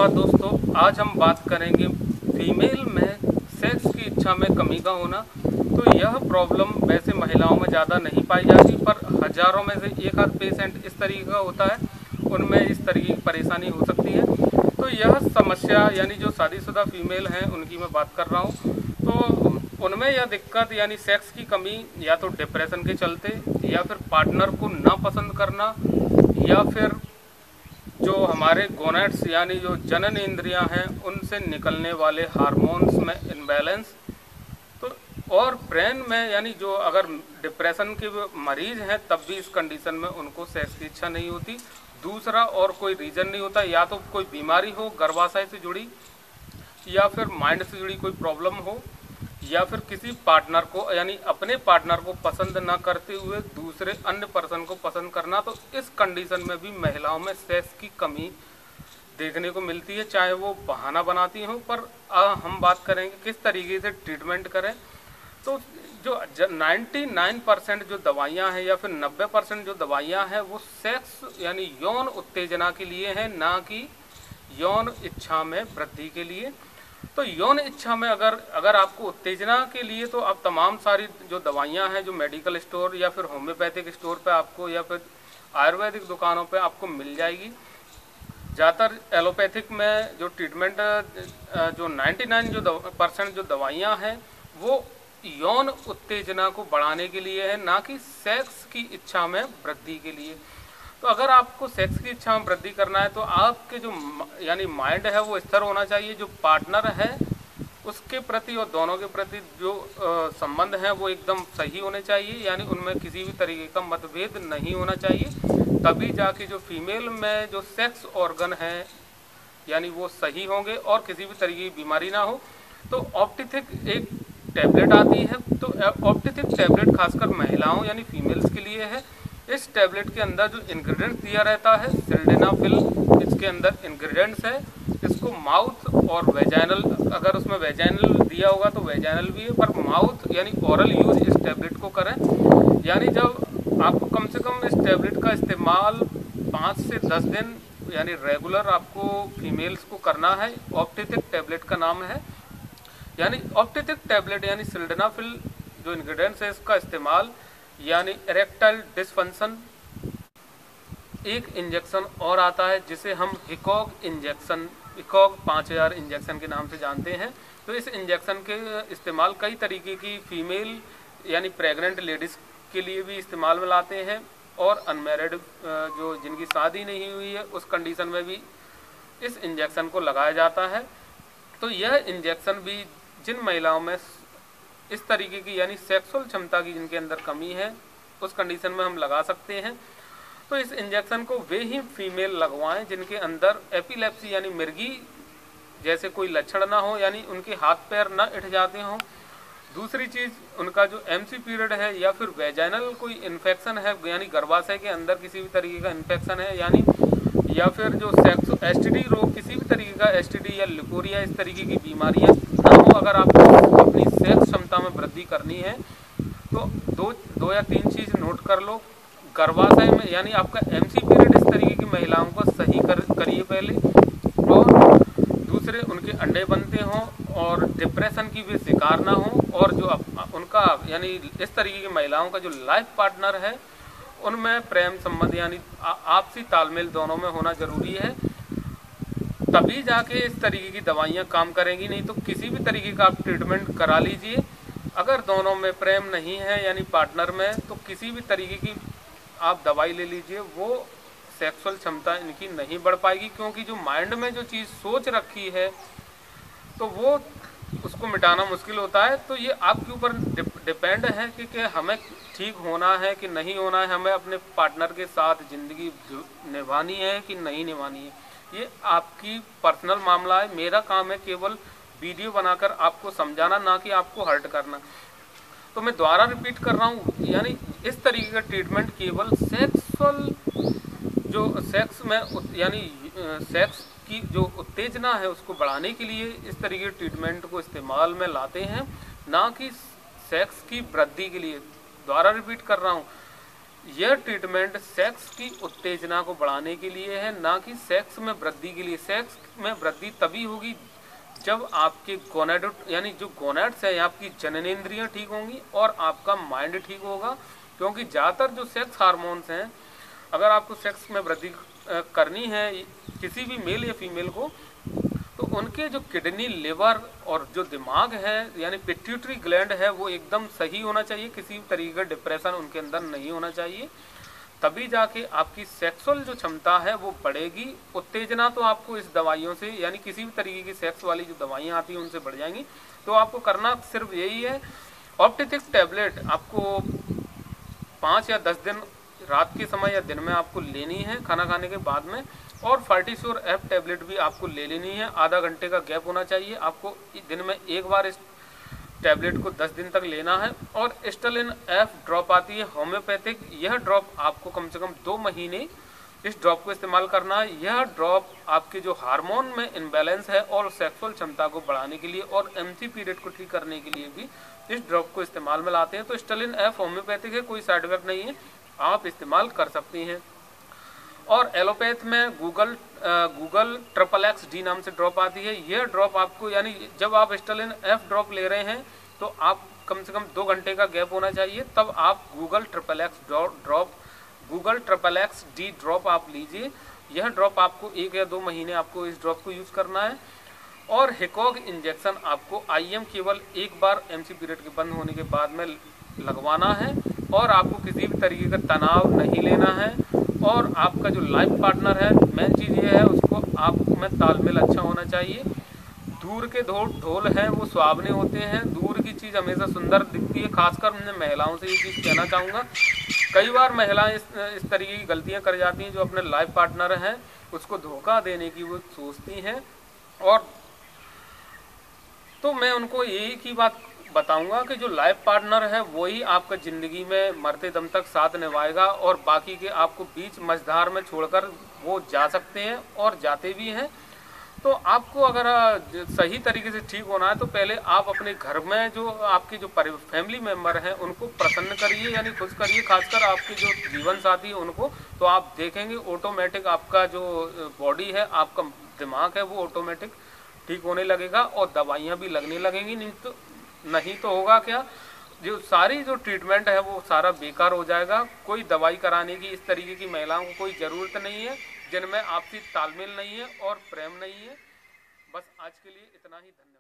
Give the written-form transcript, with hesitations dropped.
नमस्कार दोस्तों, आज हम बात करेंगे फीमेल में सेक्स की इच्छा में कमी का होना। तो यह प्रॉब्लम वैसे महिलाओं में ज़्यादा नहीं पाई जाती, पर हजारों में से एक आध पेशेंट इस तरीके का होता है, उनमें इस तरीके की परेशानी हो सकती है। तो यह समस्या यानी जो शादीशुदा फीमेल हैं उनकी मैं बात कर रहा हूँ। तो उनमें यह दिक्कत यानी सेक्स की कमी या तो डिप्रेशन के चलते, या फिर पार्टनर को ना पसंद करना, या फिर जो हमारे गोनेट्स यानी जो जनन इंद्रियां हैं उनसे निकलने वाले हार्मोन्स में इम्बैलेंस, तो और ब्रेन में यानी जो अगर डिप्रेशन के मरीज हैं तब भी इस कंडीशन में उनको सेक्स की इच्छा नहीं होती। दूसरा और कोई रीज़न नहीं होता, या तो कोई बीमारी हो गर्भाशय से जुड़ी, या फिर माइंड से जुड़ी कोई प्रॉब्लम हो, या फिर किसी पार्टनर को यानी अपने पार्टनर को पसंद ना करते हुए दूसरे अन्य पर्सन को पसंद करना। तो इस कंडीशन में भी महिलाओं में सेक्स की कमी देखने को मिलती है, चाहे वो बहाना बनाती हो। पर हम बात करेंगे किस तरीके से ट्रीटमेंट करें। तो जो 99% जो दवाइयाँ हैं या फिर 90% जो दवाइयाँ हैं वो सेक्स यानी यौन उत्तेजना के लिए हैं, ना कि यौन इच्छा में वृद्धि के लिए। तो यौन इच्छा में अगर आपको उत्तेजना के लिए, तो आप तमाम सारी जो दवाइयाँ हैं जो मेडिकल स्टोर या फिर होम्योपैथिक स्टोर पे आपको, या फिर आयुर्वेदिक दुकानों पे आपको मिल जाएगी। ज़्यादातर एलोपैथिक में जो ट्रीटमेंट जो 99% जो दवाइयाँ हैं वो यौन उत्तेजना को बढ़ाने के लिए है, ना कि सेक्स की इच्छा में वृद्धि के लिए। तो अगर आपको सेक्स की इच्छा में वृद्धि करना है तो आपके जो यानी माइंड है वो स्थिर होना चाहिए। जो पार्टनर है उसके प्रति और दोनों के प्रति जो संबंध है वो एकदम सही होने चाहिए, यानी उनमें किसी भी तरीके का मतभेद नहीं होना चाहिए। तभी जाके जो फीमेल में जो सेक्स ऑर्गन है यानी वो सही होंगे और किसी भी तरीके की बीमारी ना हो। तो ऑप्टिथिक एक टैबलेट आती है, तो ऑप्टिथिक टैबलेट खासकर महिलाओं यानी फीमेल्स के लिए है। इस टैबलेट के अंदर जो इंग्रेडिएंट्स दिया रहता है सिल्डेनाफिल, इसके अंदर इंग्रेडिएंट्स है। इसको माउथ और वेजाइनल, अगर उसमें वेजाइनल दिया होगा तो वेजाइनल भी है, पर माउथ यानी ओरल यूज इस टैबलेट को करें। यानी जब आपको कम से कम इस टैबलेट का इस्तेमाल 5 से 10 दिन यानी रेगुलर आपको फीमेल्स को करना है। ऑप्टिथिक टैबलेट का नाम है, यानी ऑप्टिथिक टैबलेट यानी सिल्डेनाफिल जो इंग्रेडिएंट्स है इसका इस्तेमाल, यानी इरेक्टाइल डिसफंक्शन। एक इंजेक्शन और आता है जिसे हम हिकॉग इंजेक्शन, हिकॉग 5000 इंजेक्शन के नाम से जानते हैं। तो इस इंजेक्शन के इस्तेमाल कई तरीके की फीमेल यानी प्रेग्नेंट लेडीज़ के लिए भी इस्तेमाल में लाते हैं, और अनमैरिड जो जिनकी शादी नहीं हुई है उस कंडीशन में भी इस इंजेक्शन को लगाया जाता है। तो यह इंजेक्शन भी जिन महिलाओं में इस तरीके की यानी सेक्सुअल क्षमता की जिनके अंदर कमी है उस कंडीशन में हम लगा सकते हैं। तो इस इंजेक्शन को वे ही फीमेल लगवाएं जिनके अंदर एपिलेप्सी यानी मिर्गी जैसे कोई लक्षण ना हो, यानी उनके हाथ पैर ना उठ जाते हों। दूसरी चीज़, उनका जो एमसी पीरियड है या फिर वेजाइनल कोई इन्फेक्शन है यानी गर्भाशय के अंदर किसी भी तरीके का इन्फेक्शन है, यानी या फिर जो सेक्स एसटीडी रोग, किसी भी तरीके का एसटीडी या लिकोरिया इस तरीके की बीमारियां ना हो। अगर आपको अपनी सेक्स क्षमता में वृद्धि करनी है तो दो या तीन चीज़ नोट कर लो। गर्भाशय में यानी आपका एमसी पीरियड इस तरीके की महिलाओं का सही करिए पहले, और दूसरे उनके अंडे बनते हों और डिप्रेशन की भी शिकार ना हो, और जो उनका यानी इस तरीके की महिलाओं का जो लाइफ पार्टनर है उनमें प्रेम संबंध यानी आपसी तालमेल दोनों में होना जरूरी है। तभी जाके इस तरीके की दवाइयाँ काम करेंगी, नहीं तो किसी भी तरीके का आप ट्रीटमेंट करा लीजिए। अगर दोनों में प्रेम नहीं है यानी पार्टनर में, तो किसी भी तरीके की आप दवाई ले लीजिए, वो सेक्सुअल क्षमता इनकी नहीं बढ़ पाएगी। क्योंकि जो माइंड में जो चीज़ सोच रखी है तो वो उसको मिटाना मुश्किल होता है। तो ये आपके ऊपर डिपेंड है कि हमें ठीक होना है कि नहीं होना है, हमें अपने पार्टनर के साथ ज़िंदगी निभानी है कि नहीं निभानी है, ये आपकी पर्सनल मामला है। मेरा काम है केवल वीडियो बनाकर आपको समझाना, ना कि आपको हर्ट करना। तो मैं दोबारा रिपीट कर रहा हूँ, यानी इस तरीके का ट्रीटमेंट केवल सेक्सुअल जो सेक्स में यानी सेक्स की जो उत्तेजना है उसको बढ़ाने के लिए इस तरीके के ट्रीटमेंट को इस्तेमाल में लाते हैं, ना कि सेक्स की वृद्धि के लिए। दोबारा रिपीट कर रहा हूँ, यह ट्रीटमेंट सेक्स की उत्तेजना को बढ़ाने के लिए है, ना कि सेक्स में वृद्धि के लिए। सेक्स में वृद्धि तभी होगी जब आपके गोनेड यानी जो गोनेड्स है, आपकी जननेंद्रियां ठीक होंगी और आपका माइंड ठीक होगा। क्योंकि ज़्यादातर जो सेक्स हार्मोन्स हैं, अगर आपको सेक्स में वृद्धि करनी है किसी भी मेल या फीमेल को, तो उनके जो किडनी, लिवर और जो दिमाग है यानी पिट्यूटरी ग्लैंड है, वो एकदम सही होना चाहिए। किसी भी तरीके का डिप्रेशन उनके अंदर नहीं होना चाहिए। तभी जाके आपकी सेक्सुअल जो क्षमता है वो बढ़ेगी। उत्तेजना तो आपको इस दवाइयों से यानी किसी भी तरीके की सेक्स वाली जो दवाइयाँ आती हैं उनसे बढ़ जाएंगी। तो आपको करना सिर्फ यही है, ऑप्टिथिक टैबलेट आपको 5 या 10 दिन रात के समय या दिन में आपको लेनी है खाना खाने के बाद में। और फर्टिश्योर एफ टैबलेट भी आपको ले लेनी है। आधा घंटे का गैप होना चाहिए। आपको दिन में एक बार इस टैबलेट को 10 दिन तक लेना है। और स्टेलिन एफ ड्रॉप आती है होम्योपैथिक, यह ड्रॉप आपको कम से कम 2 महीने इस ड्रॉप को इस्तेमाल करना है। यह ड्रॉप आपके जो हार्मोन में इम्बैलेंस है और सेक्सुअल क्षमता को बढ़ाने के लिए और एमसी पीरियड को ठीक करने के लिए भी इस ड्रॉप को इस्तेमाल में लाते हैं। तो स्टेलिन एफ होम्योपैथिक है, कोई साइड इफेक्ट नहीं है, आप इस्तेमाल कर सकती हैं। और एलोपैथ में गूगल ट्रिपल एक्स डी नाम से ड्रॉप आती है। यह ड्रॉप आपको यानी जब आप स्टेलिन एफ ड्रॉप ले रहे हैं तो आप कम से कम 2 घंटे का गैप होना चाहिए, तब आप Google triple x D drop आप लीजिए। यह ड्रॉप आपको 1 या 2 महीने आपको इस ड्रॉप को यूज़ करना है। और हिकॉग इंजेक्शन आपको आईएम केवल एक बार एमसी पीरियड के बंद होने के बाद में लगवाना है। और आपको किसी भी तरीके का तनाव नहीं लेना है। और आपका जो लाइफ पार्टनर है, मेन चीज़ ये है, उसको आप में तालमेल अच्छा होना चाहिए। दूर के ढोल हैं वो सुहावने होते हैं, दूर की चीज़ हमेशा सुंदर दिखती है। खासकर मैं महिलाओं से ये चीज़ कहना चाहूँगा, कई बार महिलाएं इस तरीके की गलतियाँ कर जाती हैं, जो अपने लाइफ पार्टनर हैं उसको धोखा देने की वो सोचती हैं। और तो मैं उनको यही की बात बताऊंगा कि जो लाइफ पार्टनर है वही आपका ज़िंदगी में मरते दम तक साथ निभाएगा। और बाकी के आपको बीच मझधार में छोड़कर वो जा सकते हैं और जाते भी हैं। तो आपको अगर सही तरीके से ठीक होना है तो पहले आप अपने घर में जो आपके जो फैमिली मेम्बर हैं उनको प्रसन्न करिए यानी खुश करिए। खासकर आपके जो जीवन साथी है उनको, तो आप देखेंगे ऑटोमेटिक आपका जो बॉडी है, आपका दिमाग है, वो ऑटोमेटिक ठीक होने लगेगा और दवाइयाँ भी लगने लगेंगी। नहीं तो होगा क्या, जो सारी जो ट्रीटमेंट है वो सारा बेकार हो जाएगा। कोई दवाई कराने की इस तरीके की महिलाओं को कोई ज़रूरत नहीं है जिनमें आपसी तालमेल नहीं है और प्रेम नहीं है। बस आज के लिए इतना ही। धन्यवाद।